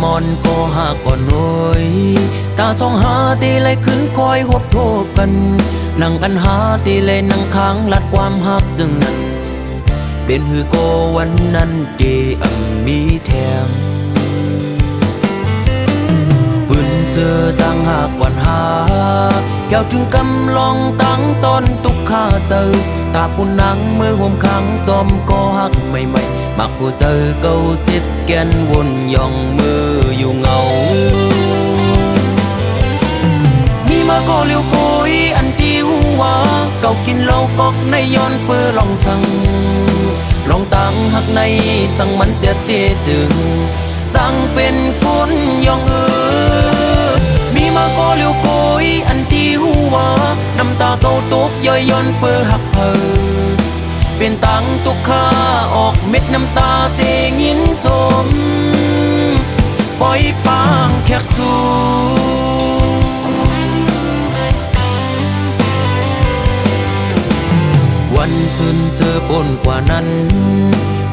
มอนก็หากก่อนหน่อยตาสองหาตีเลยขึ้นคอยหบโทบกันนั่งกันหาตีเลยนั่งค้างลัดความหักจึงนั้นเป็นหือโกวันนั้นเดมีแถมปืนเสือตั้งหากวันหาเกี่ยวถึงกำลองตั้งต้นตุกข้าเจอตาปุ่นนังมือห่มขังจอมก็หักใหม่ๆมักผู้เจอเก่าจิตแกนวนย่องมืออยู่เงามีมาก็เลี้ยวโกยอันที่หัวเก่ากินเหล้ากอกในย้อนเปื้อลองสั่งลองตั้งหักในสั่งมันเสียเตจึงจังเป็นคนย่องมีมาก็เลี้ยวโกยอันที่หัวน้ำตาเก่าตกย่อยย้อนเปื้อหักเพอเป็นตังตุกข้าออกเม็ดน้ำตาเสงินจมปล่อยปางแขกสู่วันสุนเจอปนกว่านั้น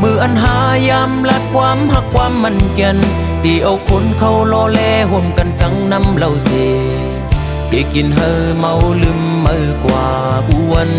มืออันหายามลัดความหักความมันแก่นตีเอาคนเขาล้อแลห่มกันตั้งน้ำเหล้าเสได้กินเฮอเมาลืมเมื่อกว่าวัน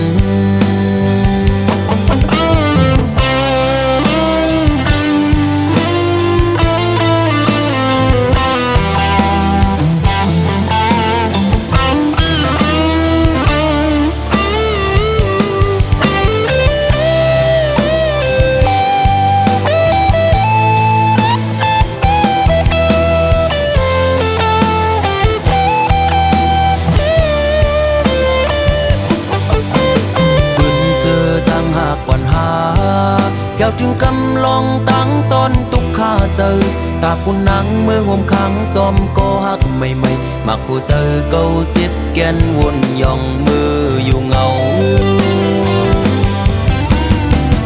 เกี่ยวถึงกำลองตั้งต้นตุกข้าเจอตาปุ่นนังมือห่มขังจอมก็หักใหม่ๆมักผู้เจอเก่าจิตแกนวนย่องมืออยู่เงา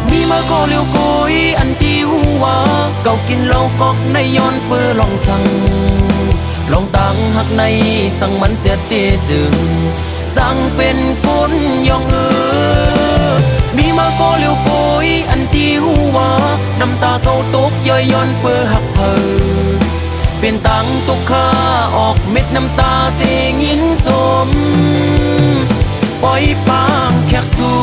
มีมาก็เลี้ยวโกยอันที่หัวเก่ากินเหล้ากอกในย้อนเปื้อลองสั่งลองตั้งหักในสั่งมันเสียเตจึงจังเป็นคนย่องมีมาก็เลี้ยวโกยอันที่หัวน้ำตาเก่าตกย่อยย้อนเปื้อหักเพอเป็นตังตุกข้าออกเม็ดน้ำตาเสงินจมปล่อยปางแขกสู่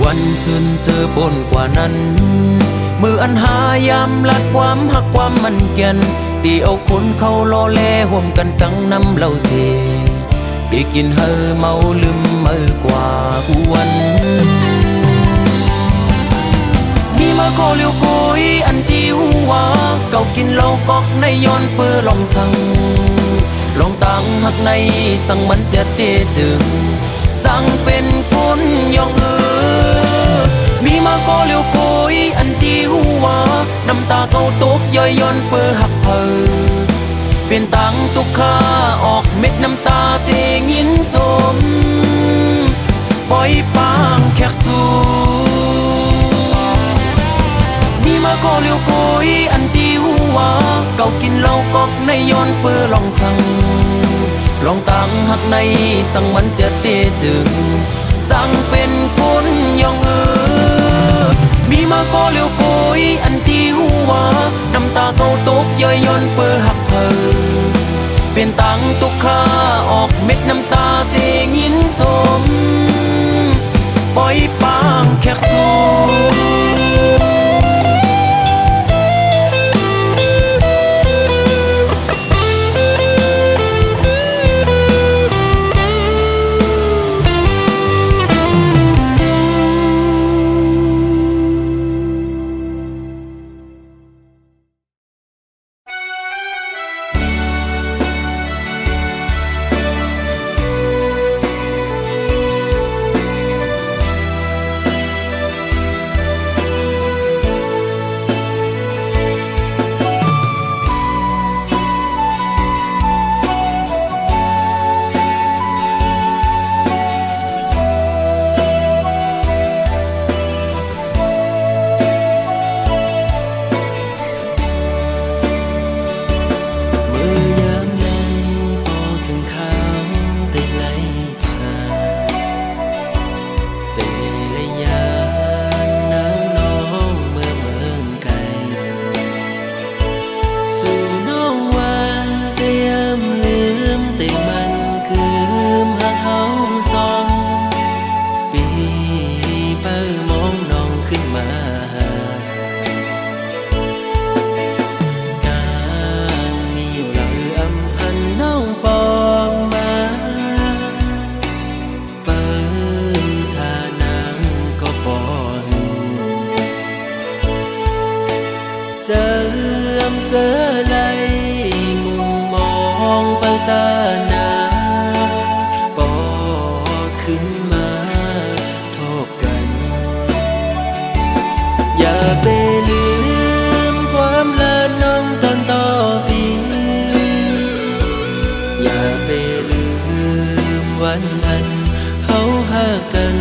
วันสุนเจอปนกว่านั้นมืออันหายามลัดความหักความมันแก่นตีเอาคนเขาล้อแลห่มกันตั้งน้ำเหล้าเสได้กินเฮอเมาลืมเมื่อกว่าวันมีมาก็เลี้ยวโกยอันที่หัวเก่ากินเหล้ากอกในย้อนเปื้อลองสั่งลองตั้งหักในสั่งมันเสียเตจึงจังเป็นคนย่องมีมาก็เลี้ยวโกยอันที่หัวน้ำตาเก่าตกย่อยย้อนเปื้อหักเพอเป็นตังตุกข้าออกเม็ดน้ำตาเสงินจมปล่อยปางแขกสู่มีมาก็เลี้ยวโกยอันที่หัวเก่ากินเหล้ากอกในย้อนเปื้อลองสั่งลองตั้งหักในสั่งมันเสียเตจึงจังเป็นคนย่องมีมาก็เลี้ยวโกยอันที่หัวน้ำตาเก่าตกย่อยย้อนเปื้อหักเพอเป็นตังตุกข้าออกเม็ดน้ำตาเสงินจมปล่อยปางแขกสู่ อไหลมุมมองเปิดตาหนาปอขึ้นมาโทบกัน อย่าไปลืมความละน้องตอนต่อปีอย่าไปลืมวันนั้นเฮาหากัน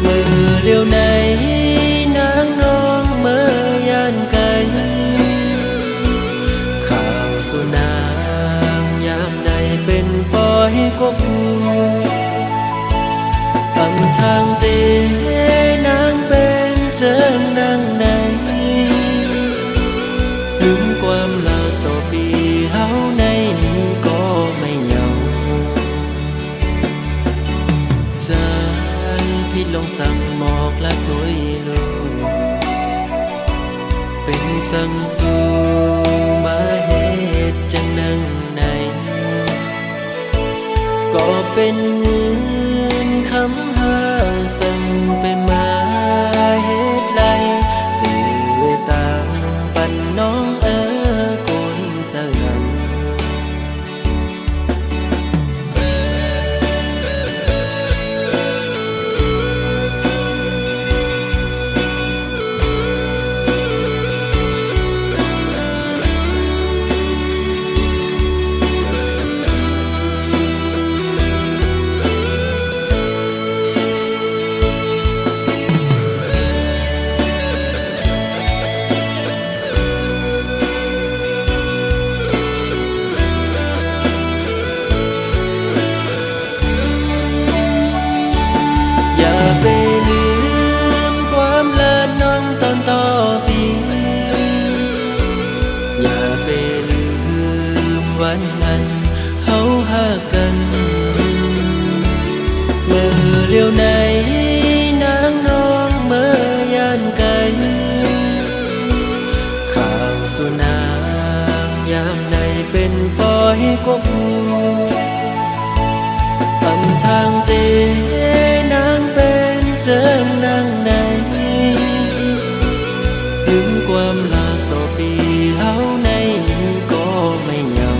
เมื่อเลี้ยวไหนนางน้องเมื่อยานไกลข่าวสุนางยามใดเป็นปล่อยกบอำทางเตนางเป็นเชิญนางไหนลืมความลาต่อปีเฮาในนี้ก็ไม่เหงาใจพี่ลงสั่งหมอกละตัวลูกเป็นสั่งสู่มาเหตุจังนั่งไหนก็เป็นเงินคำหาสั่งไปมาเหตุไรตื่นตามปันน้องกุนเจะงำอย่าไปลืมความละน้องตอนต่อปีอย่าไปลืมวันนั้นเฮาหากันเมื่อเลี้ยวไหนนางน้องเมื่อยานไกลข่าวสุนางยามใดเป็นปล่อยกบอำทางเตนางเป็นเชิญนางไหนลืมความลาต่อปีเฮาในนี้ก็ไม่เหงา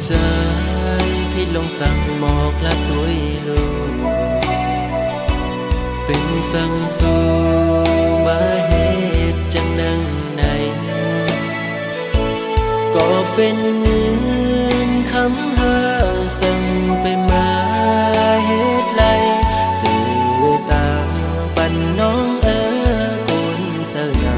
ใจพี่ลงสั่งหมอกละตัวลูกเป็นสั่งสู่มาเหตุจังนั่งไหนก็เป็นเงินคำหาสั่งไปมาเหตุไรตื่นตามปันน้องกุนเจะงำ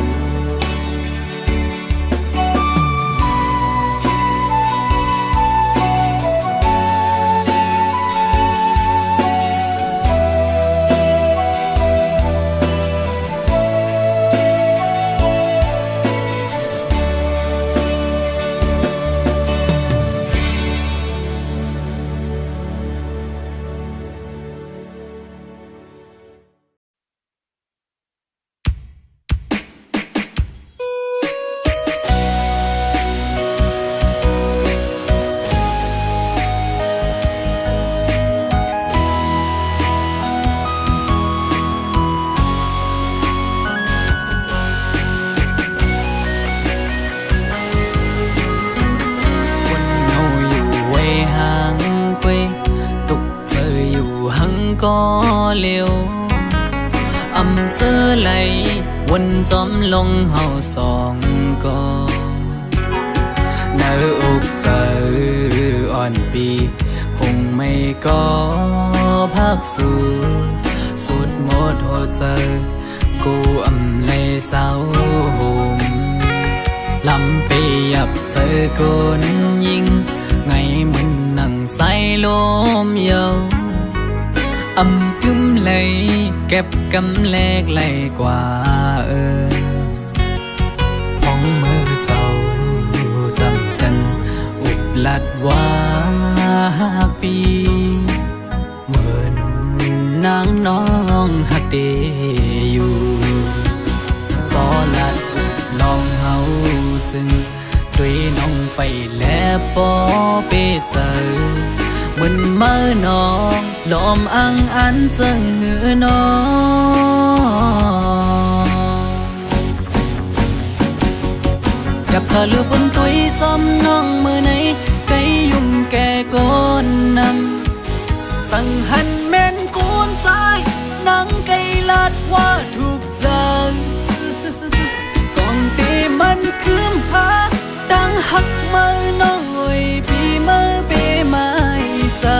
có liều âm sơ lấy quân gióm lông hậu sòng co nở ục giờอ่อนปีhùng mây có bác sư suốt một hồ sơ cô âm lê sao hùng lắm bì ập chơi côn nhìn ngày mình nặng say lốm dầu âm cúm lấy kẹp cắm lẹt lay qua bóng mơ sầu dầm cần ụp lạt qua pi mượn nắng nong hạt đê yu có lạt ụp lòng hậu dừng tuy nong bay lẹ bó bê giờ mình mơ nó lòm ăn ăn chân ngựa nó ถ้าเลือบนตุยจำน้องมือไหนไกยุ่มแก่ก้นนำสั่งหันแม่นกูนใจนังไกลัดว่าถูกใจจองตีมันคืมพาดังหักมือน้องเอ้ยปีมือเปไม่เจอ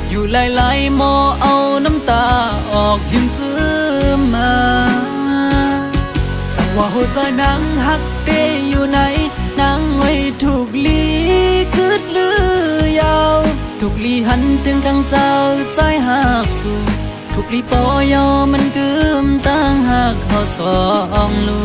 อยู่หลายๆหมอเอาน้ำตาออกยืมจื้อมาสั่งว่าหัวใจนางหักเตอยู่ไหนนางไว้ถูกลีกึดลือยาวถูกลีหันถึงกังเจ้าใจหักสู่ถูกลีปอยอมันกึมตั้งหักเขาสองลู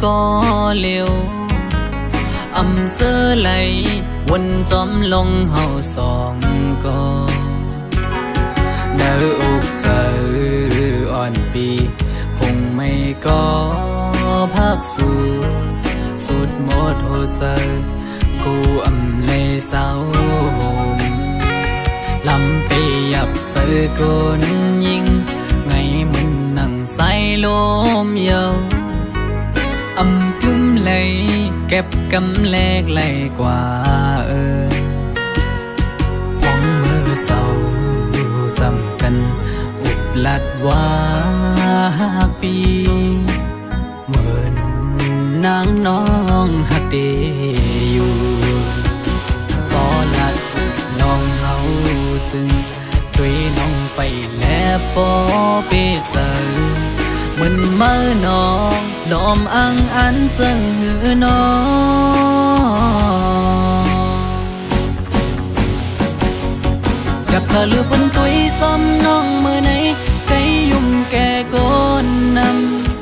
ก็เลี้ยวอำเสื้อไหลวนจอมลงเฮาสองก็เนื้ออกเจออ่อนปีคงไม่ก็พักสู่สุดหมดหัวใจกูอำเลยเศร้าลำไปยับเจอคนยิงไงมันนั่งใส่ลมเยาอำจุ้มเลยเก็บกำแลกไหลกว่าหวังมือเศร้าจำกันอุบลัดว่าปีเหมือนนางน้องหักเดอยู่ก็ลัดน้องเฮาจึงช่วยน้องไปแล้วปอเปเจอมันเมื่อน้องลมอังอันจังหือน้องกับเธอเลือบนตุยจำน้องมือไหนไกยุ่มแก่ก้นน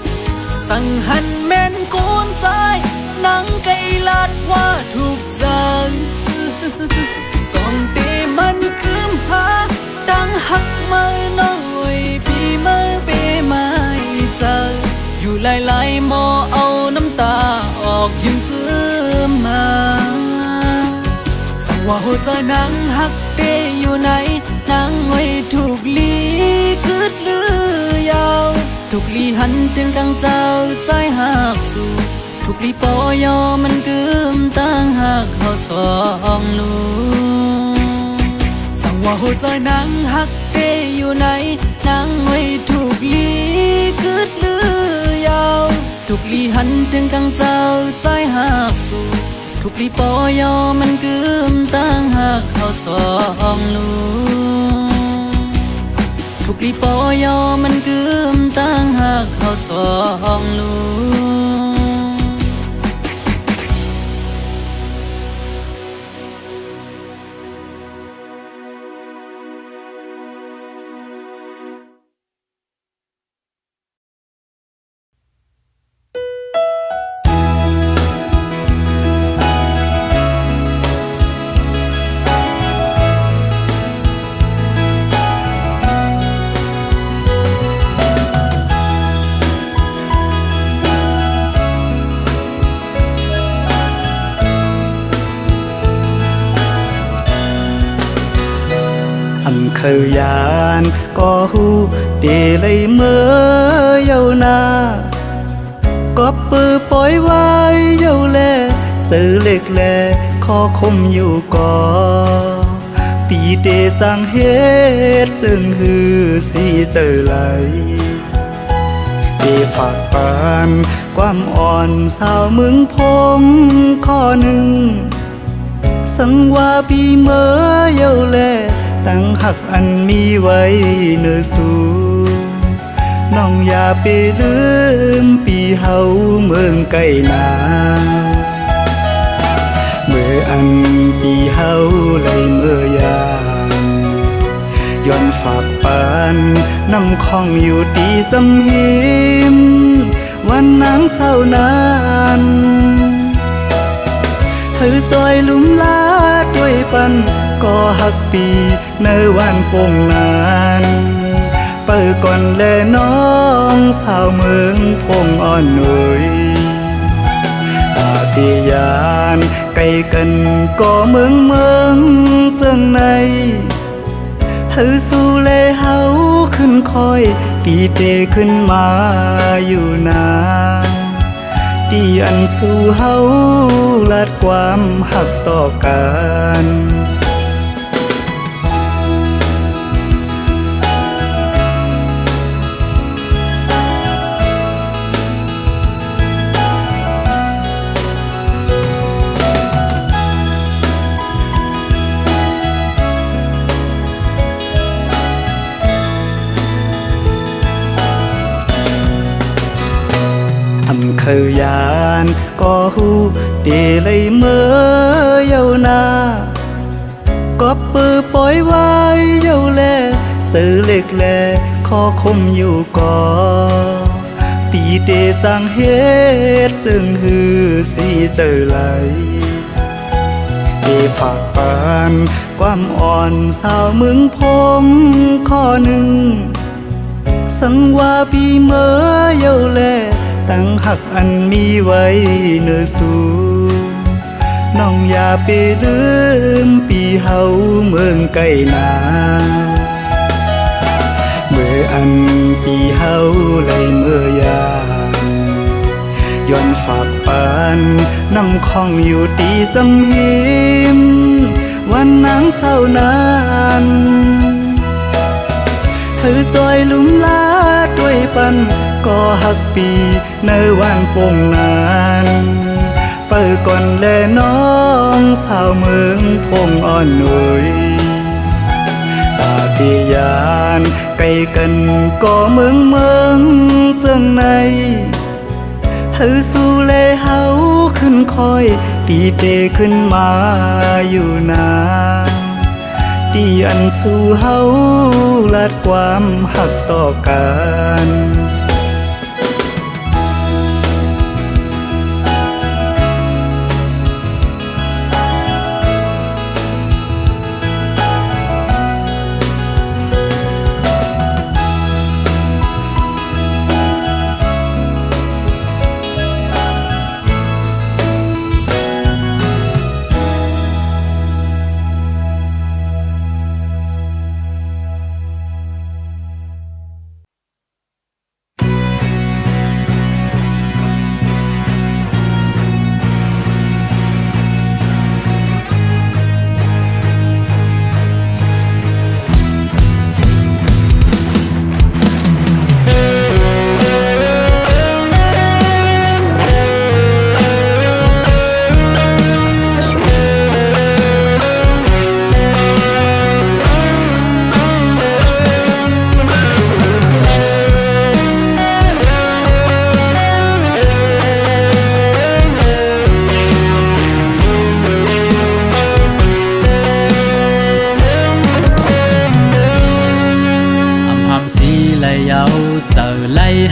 ำสั่งหันแม่นกูนใจนังไกลัดว่าถูกใจจองตีมันคืมพาดังหักมือน้องเอ้ยปีมือเปไม่เจออยู่หลายๆหมอเอาน้ำตาออกยืมจื้อมาสั่งว่าหัวใจนางหักเตอยู่ไหนนางไว้ถูกลีกึดลือยาวถูกลีหันถึงกังเจ้าใจหักสู่ถูกลีปอยอมันกึมตั้งหักเขาสองลูสั่งว่าหัวใจนางหักเตอยู่ไหนนางไว้ถูกลีกึดลือยาวถูกลีหันถึงกังเจ้าใจหักสู่ถูกลีปอยอมันกึมตั้งหักเขาสองลูถูกลีปอยอมันกึมตั้งหักเขาสองลูเคยยานก็หูเดเลยเมื่อเยานาก็ปือปล่อยไว้เยาแลซื้อเล็กแลขอคมอยู่ก่อปีเดสั่งเฮ็ดจึงหือสีเจอไหลเดฝากปานความอ่อนสาวมึงพงข้อหนึ่งสังว่าปีเมื่อเยาแลตั้งหักอันมีไว้เนื้อสู่น้องอย่าไปลืมปีเฮาเมืองไกลนาเมื่ออันปีเฮาเลยเมื่อยามย้อนฝากปานน้ำคองอยู่ตีสำหิมวันน้ำเศร้านานเธอซอยลุ่มลาด้วยปันก็หักปี ในวันปงนานเปิดก่อนแลน้องสาวเมืองพงอ่อนหนุ่ยตาติยานไกลกันก็เมืองจังในเฮาสู่เลเฮาขึ้นคอยปีเตขึ้นมาอยู่นาที่อันสู่เฮาลัดความหักต่อกันทำเคยยานก็หูเดเลยเมื่อเยานาก็ปือปล่อยไว้เยาแลซื้อเล็กแลขอคมอยู่ก่อปีเตสังเหตุจึงหือสีเจอไหลเดฝากปานความอ่อนสาวมึงพงข้อหนึ่งสังว่าปีเมื่อเยาแลตั้งหักอันมีไว้เนื้อสู่น้องอย่าไปลืมปีเฮาเมืองไกลนาเมื่ออันปีเฮาไหลเมื่อยามย้อนฝากปานน้ำคองอยู่ตีจำหิมวันนางเศร้านานเธอจอยลุ่มลาด้วยปันก็หักปีในวันปงนานเปิดก่อนแลน้องสาวเมืองพงอ่อนหนุ่ยตาติยานไกลกันก็เมืองจังในเฮาสู่เลเฮาขึ้นคอยปีเตขึ้นมาอยู่นาที่อันสู่เฮาลัดความหักต่อกัน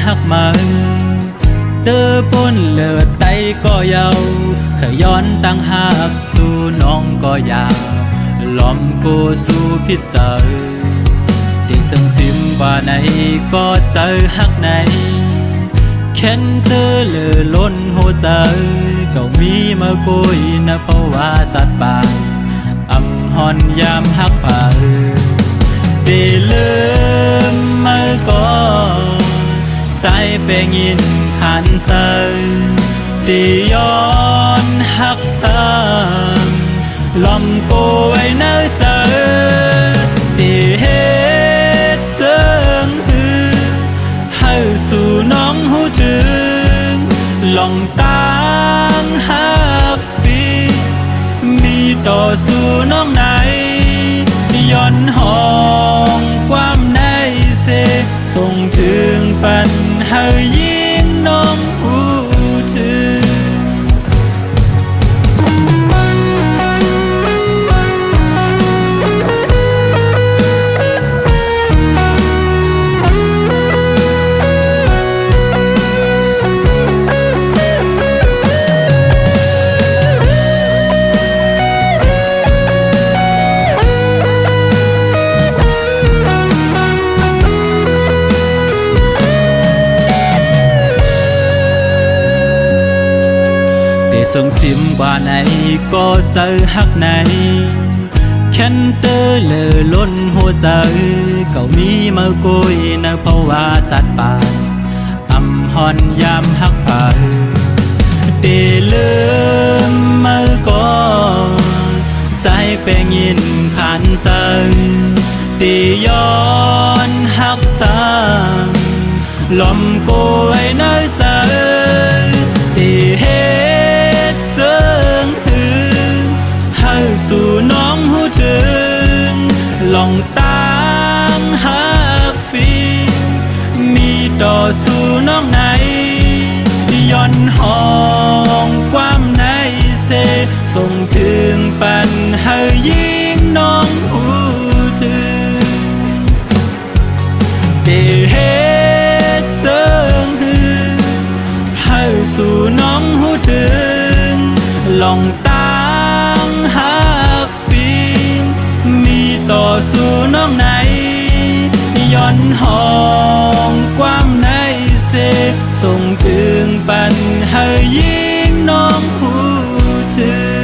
หักมันเตอปนเลือดไตก็เยาขย้อนตั้งหักสู่น้องก็อยากล้อมกูสู่พิษเจอเด็กซึ่งซิมว่าไหนก็เจอหักไหนแค้นเธอเลือล้นหัวใจก็มีมาคุยนะเพราะว่าสัตว์ป่าอำหอนยามหักป่าได้ลืมมาก่อนใจเป็นยินขันใจตีย้อนหักซ้ำลำโกไว้เนื้อใจตีเหตุเจิงหือให้สู่น้องหูถึงลองตั้งหักปีมีต่อสู่น้องไหนย้อนห้องความในเสส่งถึงปัญหายิ่งน้องหูถึง เ ส่งซิมว่าไหนก็เจอฮักไหนแค่นเตอเลอล้นหัวใจเก่ามีมากุยนะเพราะว่าจัดปากอำหอนยามฮักไปเดลืมมือก่อนใจเป็นยินขันใจตีย้อนฮักสางลมกวยเนื้อใจตีเฮ็ดเจิงหือให้สู่น้องหูถึงลองตั้งฮักปีมีต่อสู่น้องไหนย้อนห้องความในเสส่งถึงปันให้ยิ่งน้องหูถึงได้เฮ็ดเจิงหือให้สู่น้องหูถึงลองตั้งฮักปีมีต่อสู่น้องไหนย้อนห้องความในเสส่งถึงปันให้ยิ่งน้องหูถึง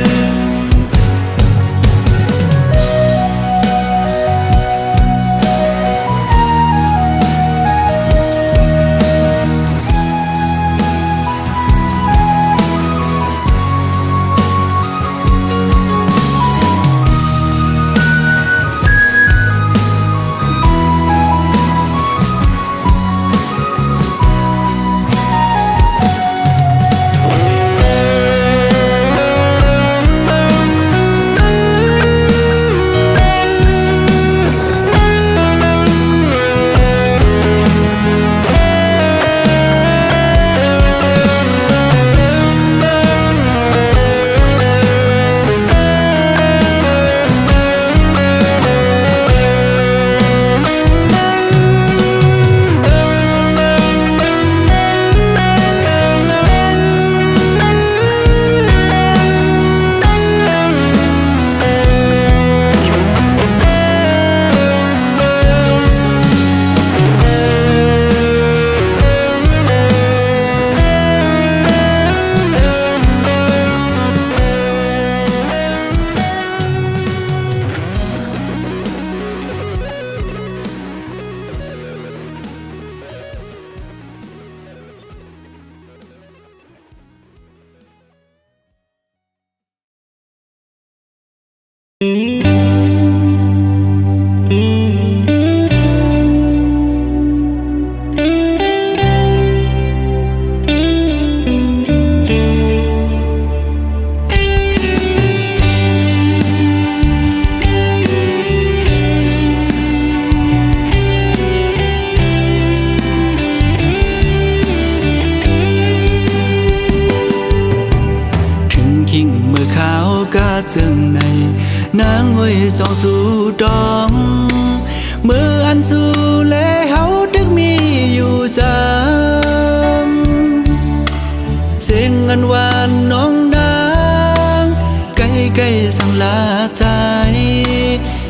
จึงในนางห้อยจองสู่ดองเมื่ออันสู่และเฮาดึกมีอยู่จำเสียงอันหวานน้องนางใกล้ๆสั่งลาใจ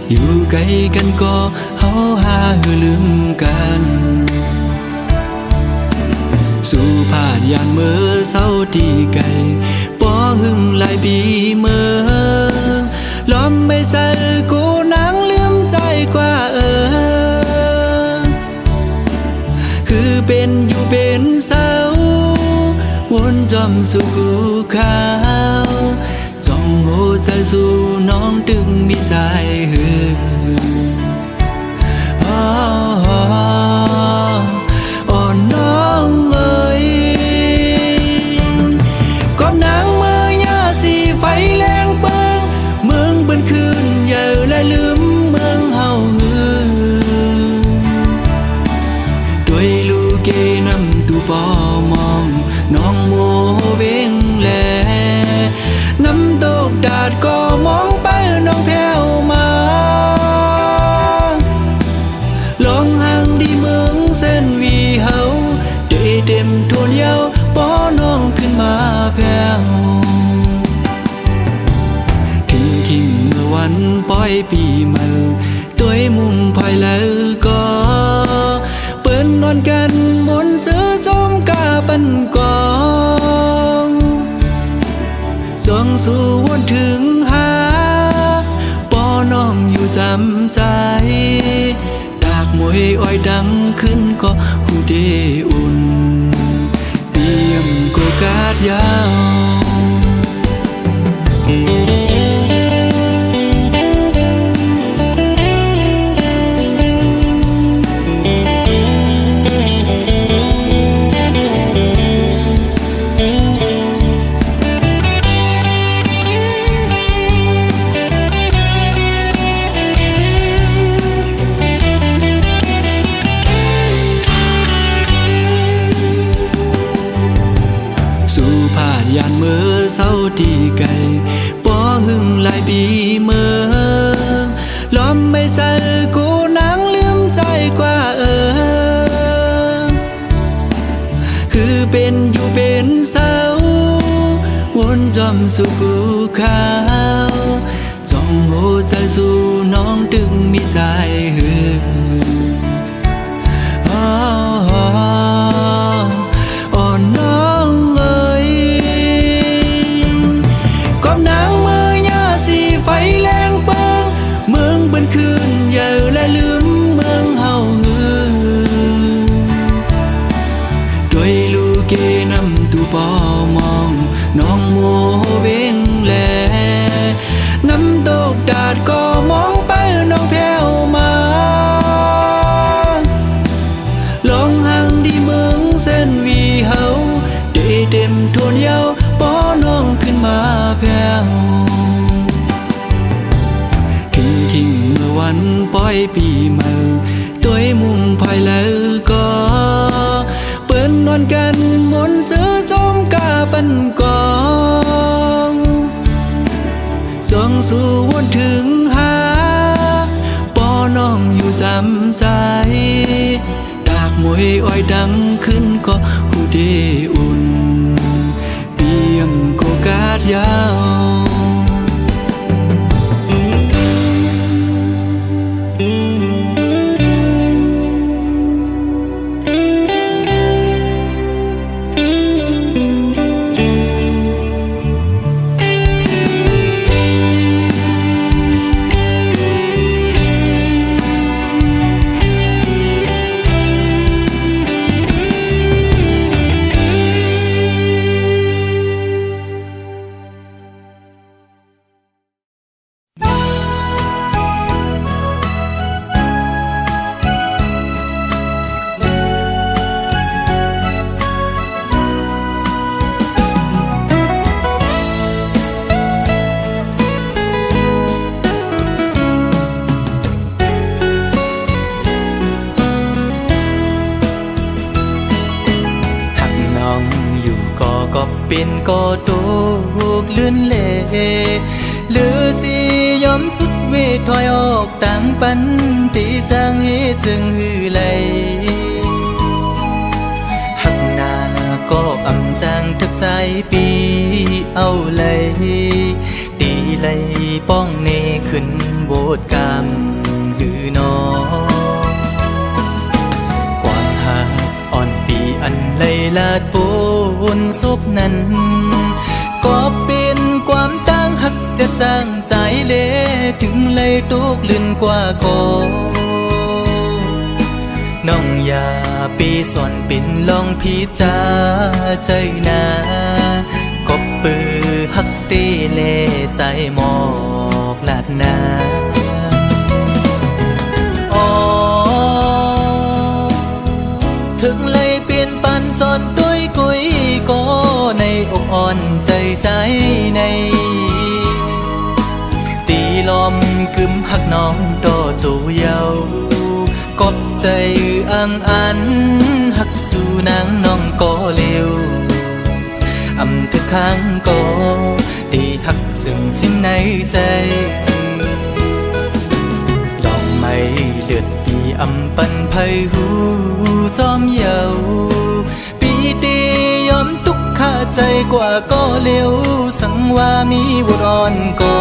อยู่ใกล้กันก็เฮาหาลืมกันสู่ผ่านยานเมื่อเศร้าที่ไกลป้อหึงหลายปีเมื่อล้อมไม่ใส่กูนังลืมใจกว่าคือเป็นอยู่เป็นเศร้าวนจอมสู่กูขาวจ้องหัวใจสู่น้องดึงมีสายหือ่อนน้องเอ้ยก้มนางเมื่อยาสีไฟแรงเปิงเมืองบนคืนอย่าและลืมเมืองเฮาด้วยลูกเกนำตูปอมองน้องโมเวงแลน้ำตกดาดก็มองไปน้องแผ่วมา วนถึงหาปอน้องอยู่จำใจดากมวยอ้อยดังขึ้นก็หูเดอุ่นเตรียมโกกาดยาวสู่ผ่านยานเมื่อเศร้าที่ไกลป้อหึงหลายปีเมืองล้อมไม่ใส่กูนังลืมใจกว่าคือเป็นอยู่เป็นเศร้าวนจอมสู่ภูเขาจ้องโหใจสู่น้องดึงมีสายหืออ่อนน้องเอ้ยกอบนางมือยาสีไฟแรงเปิงเมืองบนคืนเยอะและลืมเมืองเฮาหือด้วยลูกเกนำตูปอมองน้องโมเวงแลน้ำตกดาดก็มองไปน้องแผ่วมาลองห่างดีเมืองเส้นวีเฮาได้เต็มทวนเยาป้อน้องขึ้นมาแผ่วคิงเมื่อวันปล่อยปีใหม่ตัวมุมภายแล้วก็เปิ้นนอนกันมนซื้อจอมกาปันกองส่องสู่วนถึงหาปอน้องอยู่จำใจดากมวยอ้อยดังขึ้นก็หูเดอุ่นเปียมโกกาดยาวเป็นก็ตกลื่นเล่หรือสิยอมสุดเวทถอยออกต่างปันที่จางให้จึงหือไหลหักหน้าก็อำจางทึกใจปีเอาเลยตีไหลป้องเนขึ้นโบดกามหือนอความหักอ่อนปีอันไหลลาดปูนศพนั้นก็เป็นความตั้งหักจะจางใจเละถึงเลยตุกลื่นกว่าก่อน้องอย่าปีสอนปิ่นลองพิจาใจนาก็ปือหักตีเล่ใจหมอกลาดนาถึงเลยเปลี่ยนปันจนด้วยกุยก็ในอกอ่อนใจใจในตีลมกึมหักน้องต่อจูเยากบใจอังอันหักสู่นางน้องก็เร็วอำทึกข้างก็ดีหักซึ่งสิ้นในใจลองไม่เลือดปีอำปันไพหูจอมเยาปีดียอมทุกข้าใจกว่าก็เร็วสังว่ามีบุรอนก็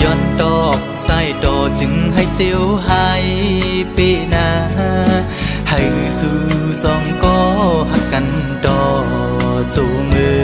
ย้อนดอกใส่ดอจึงให้เจียวหายปีนาให้สู่สองก็หักกันดอจูมือ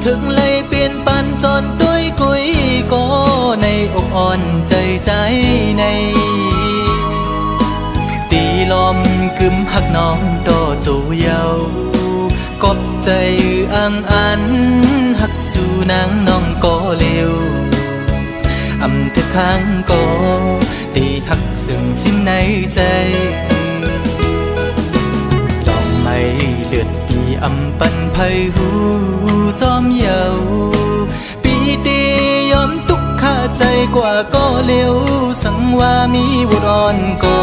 ถึงเลยเปลี่ยนปันจนด้วยกุยก็ในอกอ่อนใจใน ตีลมกึมหักน้องดอจูเยากบใจอังอันหักสู่นางน้องก็เร็วอำเธอข้างก็ได้หักซึ่งสิ้นในใจดอกไม้เลือดปีอำปันไพหูจอมเยาปีดียอมทุกข้าใจกว่าก็เร็วสังว่ามีบุรอนก็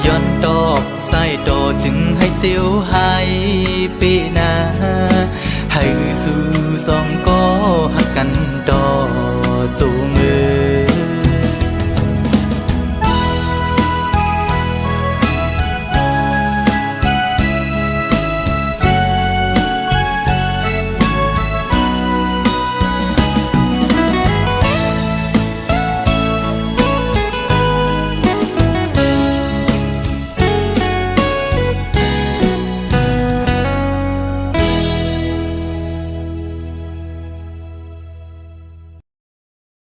ย้อนดอกใส่ดอจึงให้เจียวหายปีนาให้สู่สองก็หักกันดอจูง